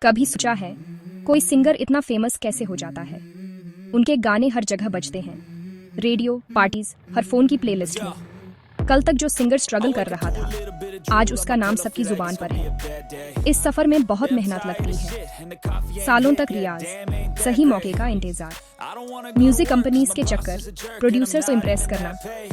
कभी सोचा है कोई सिंगर इतना फेमस कैसे हो जाता है? उनके गाने हर जगह बजते हैं, रेडियो, पार्टीज, हर फोन की प्लेलिस्ट में। कल तक जो सिंगर स्ट्रगल कर रहा था, आज उसका नाम सबकी जुबान पर है। इस सफर में बहुत मेहनत लगती है, सालों तक रियाज, सही मौके का इंतजार, म्यूजिक कंपनीज के चक्कर, प्रोड्यूसर्स को इम्प्रेस करना,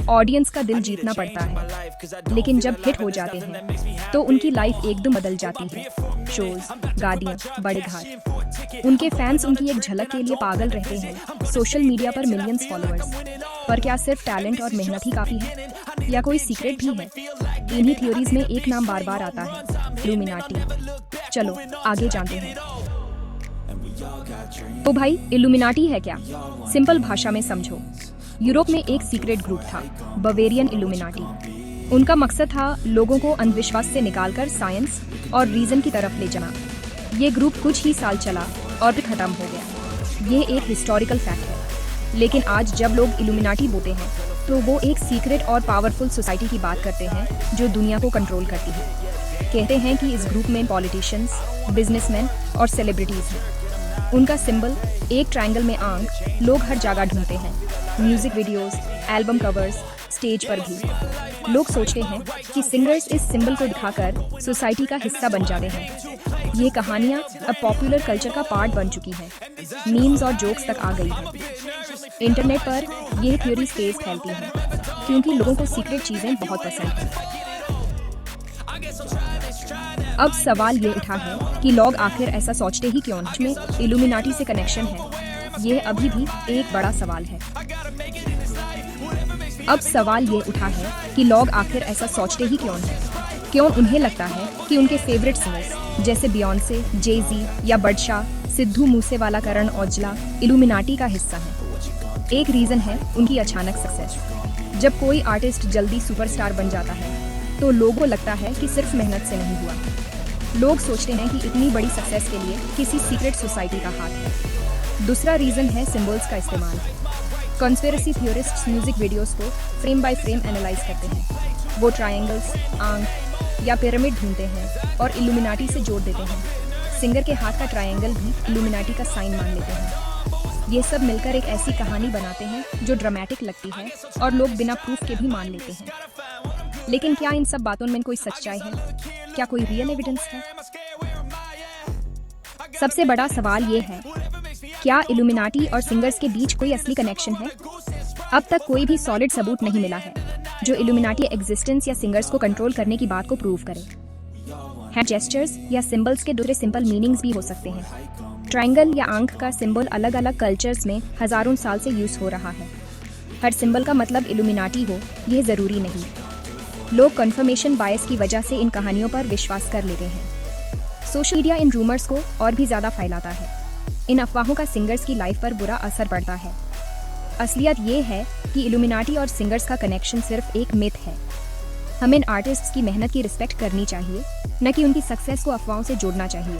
ऑडियंस का दिल जीतना पड़ता है। लेकिन जब हिट हो जाते हैं तो उनकी लाइफ एकदम बदल जाती है। शोज, गाड़ियाँ, बड़े घर, उनके फैंस उनकी एक झलक के लिए पागल रहते हैं। सोशल मीडिया पर मिलियंस फॉलोअर्स। पर क्या सिर्फ टैलेंट और मेहनत ही काफी है, या कोई सीक्रेट भी है? इन्हीं थ्योरीज में एक नाम बार बार आता है, इल्यूमिनाटी। चलो आगे जानते हैं। तो भाई, इल्यूमिनाटी है क्या? सिंपल भाषा में समझो। यूरोप में एक सीक्रेट ग्रुप था, बवेरियन इल्यूमिनाटी। उनका मकसद था लोगों को अंधविश्वास से निकालकर साइंस और रीजन की तरफ ले जाना। ये ग्रुप कुछ ही साल चला और फिर खत्म हो गया। ये एक हिस्टोरिकल फैक्ट है। लेकिन आज जब लोग इल्यूमिनाटी बोलते हैं तो वो एक सीक्रेट और पावरफुल सोसाइटी की बात करते हैं जो दुनिया को कंट्रोल करती है। कहते हैं कि इस ग्रुप में पॉलिटिशियंस, बिजनेसमैन और सेलिब्रिटीज हैं। उनका सिंबल एक ट्रायंगल में आंख लोग हर जगह ढूंढते हैं, music videos, album covers, stage पर भी। लोग सोचते हैं कि सिंगर्स इस सिंबल को दिखाकर सोसाइटी का हिस्सा बन जाते हैं। ये कहानियाँ अब पॉपुलर कल्चर का पार्ट बन चुकी हैं, मीम्स और जोक्स तक आ गई हैं। इंटरनेट पर ये थ्योरीज तेज फैलती हैं क्योंकि लोगों को सीक्रेट चीजें बहुत पसंद हैं। अब सवाल ये उठा है कि लोग आखिर ऐसा सोचते ही क्यों? में इल्यूमिनाटी से कनेक्शन है, ये अभी भी एक बड़ा सवाल है। अब सवाल ये उठा है कि लोग आखिर ऐसा सोचते ही क्यों हैं? क्यों उन्हें लगता है कि उनके फेवरेट सिंगर्स जैसे बियॉन्से, जे-जी या बदशाह, सिद्धू मूसेवाला, करण औजला इल्यूमिनाटी का हिस्सा है? एक रीजन है उनकी अचानक सक्सेस। जब कोई आर्टिस्ट जल्दी सुपरस्टार बन जाता है तो लोगों को लगता है कि सिर्फ मेहनत से नहीं हुआ। लोग सोचते हैं कि इतनी बड़ी सक्सेस के लिए किसी सीक्रेट सोसाइटी का हाथ है। दूसरा रीजन है सिंबल्स का इस्तेमाल। कॉन्स्पिरेसी थ्योरिस्ट्स म्यूजिक वीडियोस को फ्रेम बाय फ्रेम एनालाइज करते हैं। वो ट्रायंगल्स, आंख या पिरामिड ढूंढते हैं और इल्यूमिनाटी से जोड़ देते हैं। सिंगर के हाथ का ट्रायंगल भी इल्यूमिनाटी का साइन मान लेते हैं। ये सब मिलकर एक ऐसी कहानी बनाते हैं जो ड्रामेटिक लगती है और लोग बिना प्रूफ के भी मान लेते हैं। लेकिन क्या इन सब बातों में कोई सच्चाई है? क्या कोई रियल एविडेंस है? सबसे बड़ा सवाल ये है, क्या इल्यूमिनाटी और सिंगर्स के बीच कोई असली कनेक्शन है? अब तक कोई भी सॉलिड सबूत नहीं मिला है जो इल्यूमिनाटी एग्जिस्टेंस या सिंगर्स को कंट्रोल करने की बात को प्रूव करे। हैंड जेस्चर्स या सिंबल्स के दूसरे सिंपल मीनिंग्स भी हो सकते हैं। ट्रायंगल या आंख का सिंबल अलग अलग कल्चर्स में हजारों साल से यूज हो रहा है। हर सिंबल का मतलब इल्यूमिनाटी हो, यह जरूरी नहीं। लोग कंफर्मेशन बायस की वजह से इन कहानियों पर विश्वास कर लेते हैं। सोशल मीडिया इन रूमर्स को और भी ज्यादा फैलाता है। इन अफवाहों का सिंगर्स की लाइफ पर बुरा असर पड़ता है। असलियत ये है कि इल्यूमिनाटी और सिंगर्स का कनेक्शन सिर्फ एक मिथ है। हमें इन आर्टिस्ट्स की मेहनत की रिस्पेक्ट करनी चाहिए, न कि उनकी सक्सेस को अफवाहों से जोड़ना चाहिए।